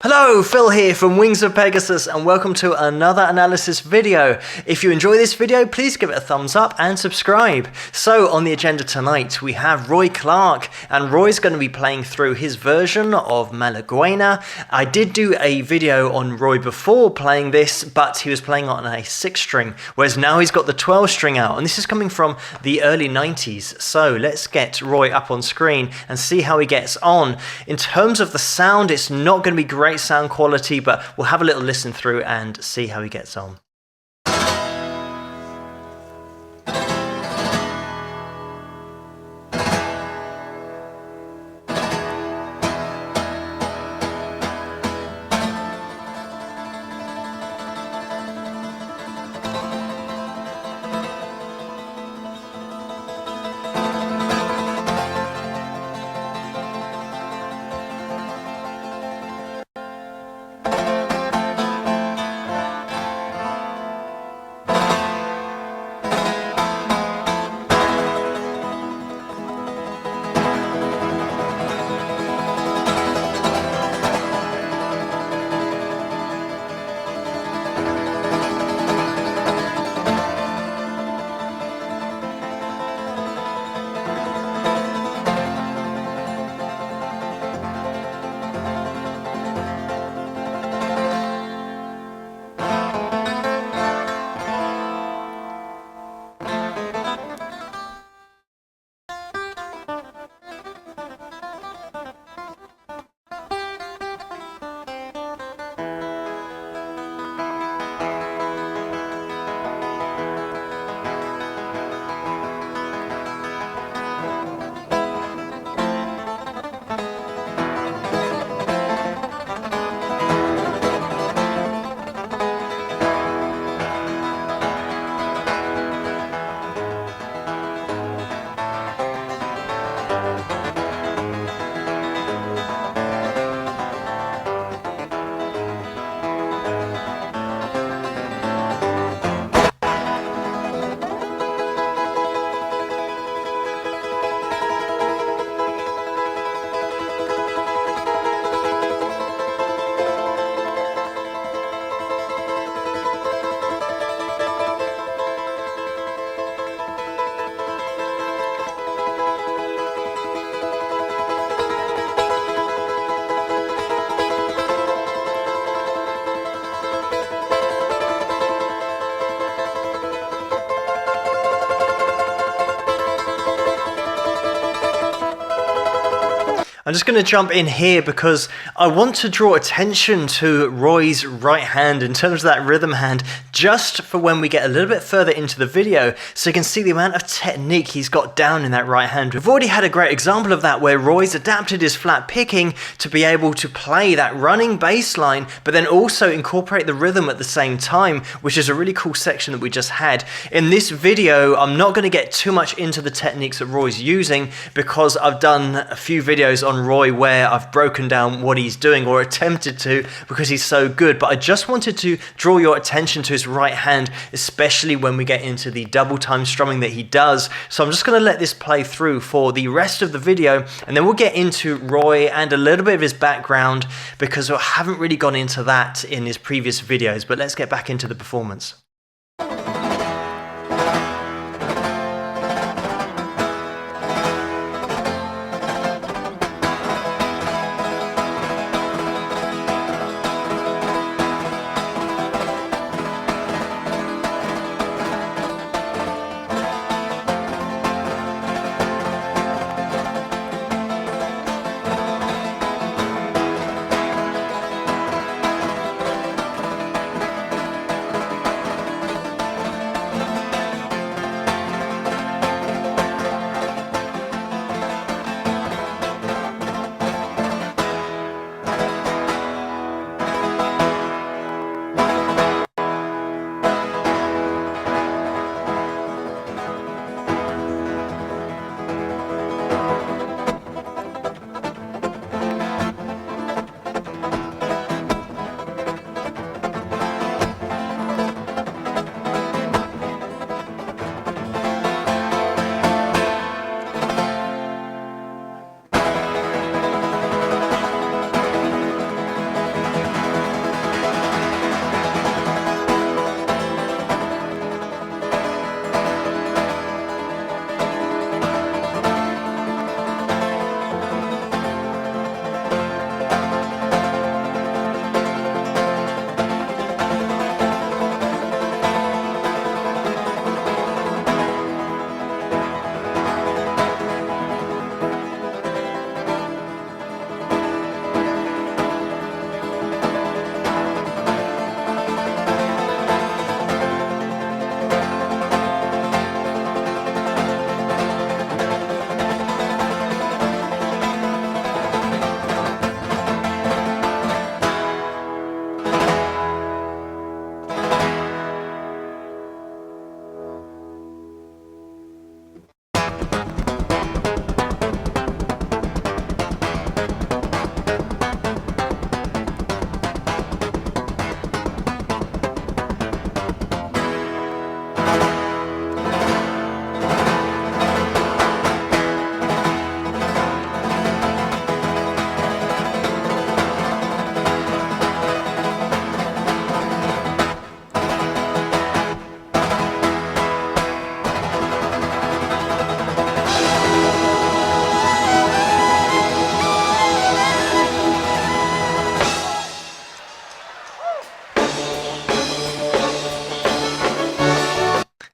Hello, Phil here from Wings of Pegasus and welcome to another analysis video. If you enjoy this video, please give it a thumbs up and subscribe. So on the agenda tonight we have Roy Clark, and Roy's going to be playing through his version of Malaguena. I did do a video on Roy before playing this, but he was playing on a 6-string, whereas now he's got the 12-string out, and this is coming from the early 90s. So let's get Roy up on screen and see how he gets on. In terms of the sound, it's not going to be great sound quality, but we'll have a little listen through and see how he gets on. I'm just going to jump in here because I want to draw attention to Roy's right hand in terms of that rhythm hand, just for when we get a little bit further into the video, so you can see the amount of technique he's got down in that right hand. We've already had a great example of that where Roy's adapted his flat picking to be able to play that running bass line, but then also incorporate the rhythm at the same time, which is a really cool section that we just had. In this video, I'm not going to get too much into the techniques that Roy's using because I've done a few videos on Roy where I've broken down what he's doing, or attempted to, because he's so good. But I just wanted to draw your attention to his right hand, especially when we get into the double time strumming that he does. So I'm just going to let this play through for the rest of the video, and then we'll get into Roy and a little bit of his background, because I haven't really gone into that in his previous videos. But let's get back into the performance.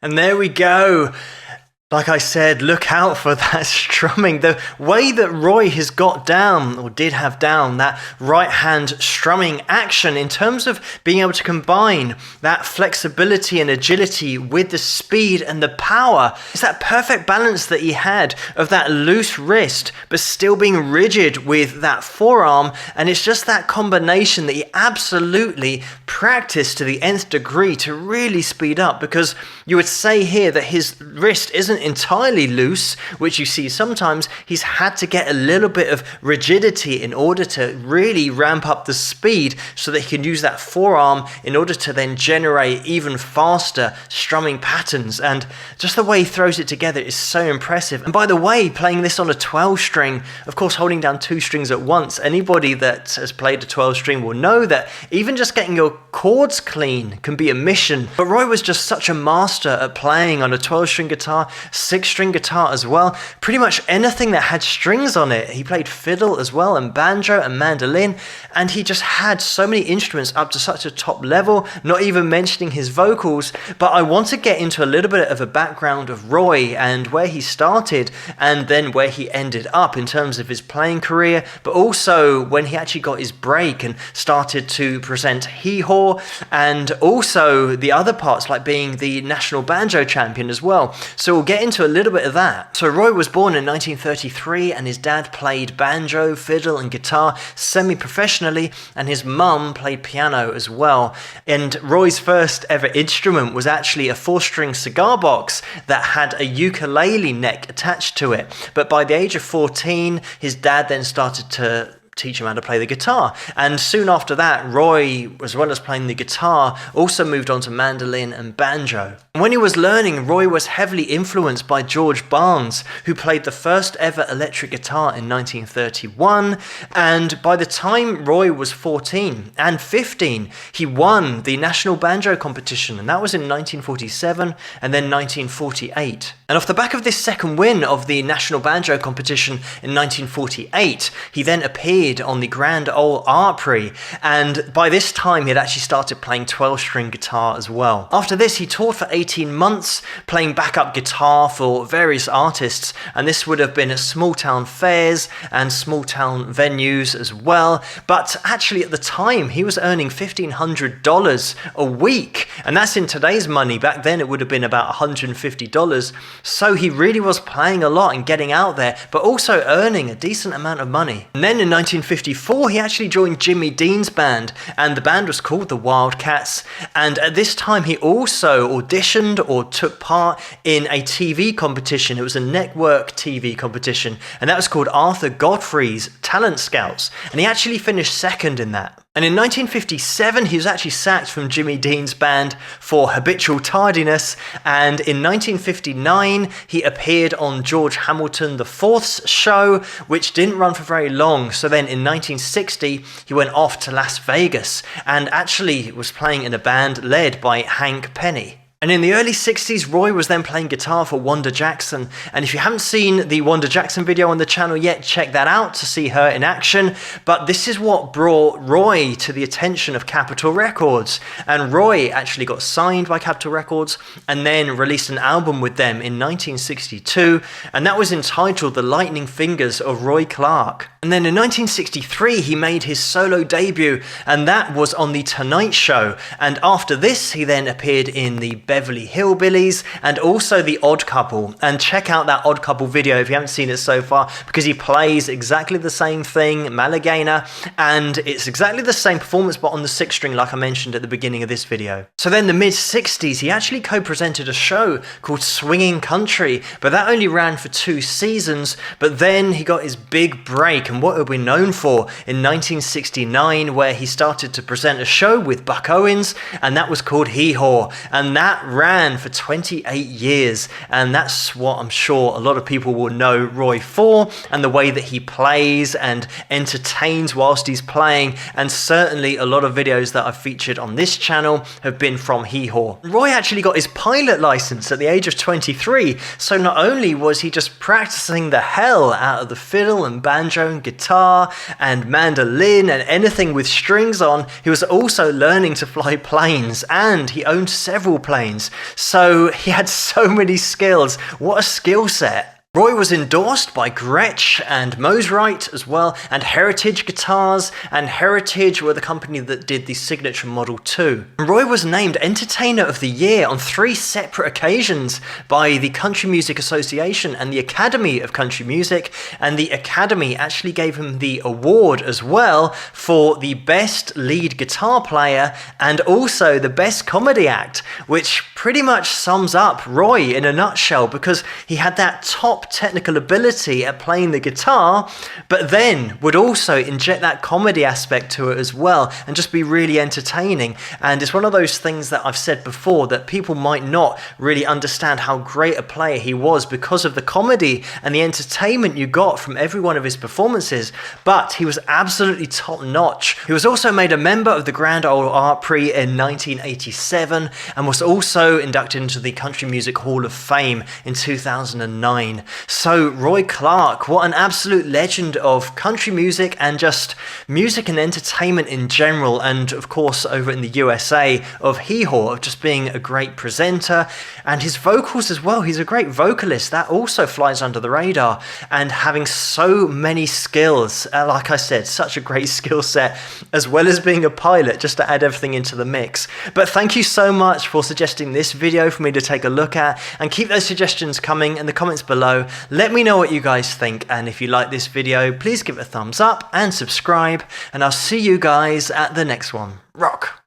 And there we go. Like I said, look out for that strumming. The way that Roy has got down, or did have down, that right hand strumming action in terms of being able to combine that flexibility and agility with the speed and the power. It's that perfect balance that he had of that loose wrist, but still being rigid with that forearm. And it's just that combination that he absolutely practiced to the nth degree to really speed up, because you would say here that his wrist isn't entirely loose, which you see sometimes. He's had to get a little bit of rigidity in order to really ramp up the speed so that he can use that forearm in order to then generate even faster strumming patterns. And just the way he throws it together is so impressive. And by the way, playing this on a 12 string, of course holding down 2 strings at once, anybody that has played a 12 string will know that even just getting your chords clean can be a mission. But Roy was just such a master at playing on a 12 string guitar, 6-string guitar as well, pretty much anything that had strings on it. He played fiddle as well, and banjo and mandolin, and he just had so many instruments up to such a top level, not even mentioning his vocals. But I want to get into a little bit of a background of Roy and where he started and then where he ended up in terms of his playing career, but also when he actually got his break and started to present hee-haw, and also the other parts like being the national banjo champion as well. So we'll get into a little bit of that. So Roy was born in 1933, and his dad played banjo, fiddle and guitar semi-professionally, and his mum played piano as well. And Roy's first ever instrument was actually a 4-string cigar box that had a ukulele neck attached to it. But by the age of 14, his dad then started to teach him how to play the guitar. And soon after that, Roy, as well as playing the guitar, also moved on to mandolin and banjo. And when he was learning, Roy was heavily influenced by George Barnes, who played the first ever electric guitar in 1931. And by the time Roy was 14 and 15, he won the national banjo competition, and that was in 1947 and then 1948. And off the back of this second win of the national banjo competition in 1948, he then appeared on the Grand Ole Opry, and by this time he had actually started playing 12-string guitar as well. After this, he toured for 18 months playing backup guitar for various artists, and this would have been at small town fairs and small town venues as well. But actually at the time he was earning $1,500 a week, and that's in today's money. Back then it would have been about $150. So he really was playing a lot and getting out there, but also earning a decent amount of money. And then in 1954, he actually joined Jimmy Dean's band, and the band was called the Wildcats. And at this time, he also auditioned or took part in a TV competition. It was a network TV competition, and that was called Arthur Godfrey's Talent Scouts. And he actually finished second in that. And in 1957, he was actually sacked from Jimmy Dean's band for habitual tardiness. And in 1959, he appeared on George Hamilton IV's show, which didn't run for very long. So then in 1960, he went off to Las Vegas and actually was playing in a band led by Hank Penny. And in the early 60s, Roy was then playing guitar for Wanda Jackson. And if you haven't seen the Wanda Jackson video on the channel yet, check that out to see her in action. But this is what brought Roy to the attention of Capitol Records. And Roy actually got signed by Capitol Records and then released an album with them in 1962. And that was entitled The Lightning Fingers of Roy Clark. And then in 1963, he made his solo debut, and that was on The Tonight Show. And after this, he then appeared in the Beverly Hillbillies and also The Odd Couple. And check out that Odd Couple video if you haven't seen it so far, because he plays exactly the same thing, Malaguena, and it's exactly the same performance but on the 6th string like I mentioned at the beginning of this video. So then the mid-60s, he actually co-presented a show called Swinging Country, but that only ran for 2 seasons. But then he got his big break, and what are we known for, in 1969, where he started to present a show with Buck Owens, and that was called Hee Haw, and that ran for 28 years, and that's what I'm sure a lot of people will know Roy for, and the way that he plays and entertains whilst he's playing. And certainly a lot of videos that I've featured on this channel have been from Hee Haw. Roy actually got his pilot license at the age of 23, so not only was he just practicing the hell out of the fiddle and banjo and guitar and mandolin and anything with strings on, he was also learning to fly planes, and he owned several planes. airplanes. So he had so many skills. What a skill set. Roy was endorsed by Gretsch and Mosrite as well, and Heritage Guitars, and Heritage were the company that did the signature Model 2. Roy was named Entertainer of the Year on 3 separate occasions by the Country Music Association and the Academy of Country Music, and the Academy actually gave him the award as well for the Best Lead Guitar Player and also the Best Comedy Act, which pretty much sums up Roy in a nutshell, because he had that top technical ability at playing the guitar, but then would also inject that comedy aspect to it as well and just be really entertaining. And it's one of those things that I've said before, that people might not really understand how great a player he was because of the comedy and the entertainment you got from every one of his performances, but he was absolutely top notch. He was also made a member of the Grand Ole Opry in 1987 and was also inducted into the Country Music Hall of Fame in 2009. So Roy Clark, what an absolute legend of country music and just music and entertainment in general, and of course over in the USA of hee-haw, of just being a great presenter, and his vocals as well. He's a great vocalist, that also flies under the radar, and having so many skills, like I said, such a great skill set, as well as being a pilot, just to add everything into the mix. But thank you so much for suggesting this video for me to take a look at, and keep those suggestions coming in the comments below. Let me know what you guys think, and if you like this video, please give it a thumbs up and subscribe, and I'll see you guys at the next one. Rock!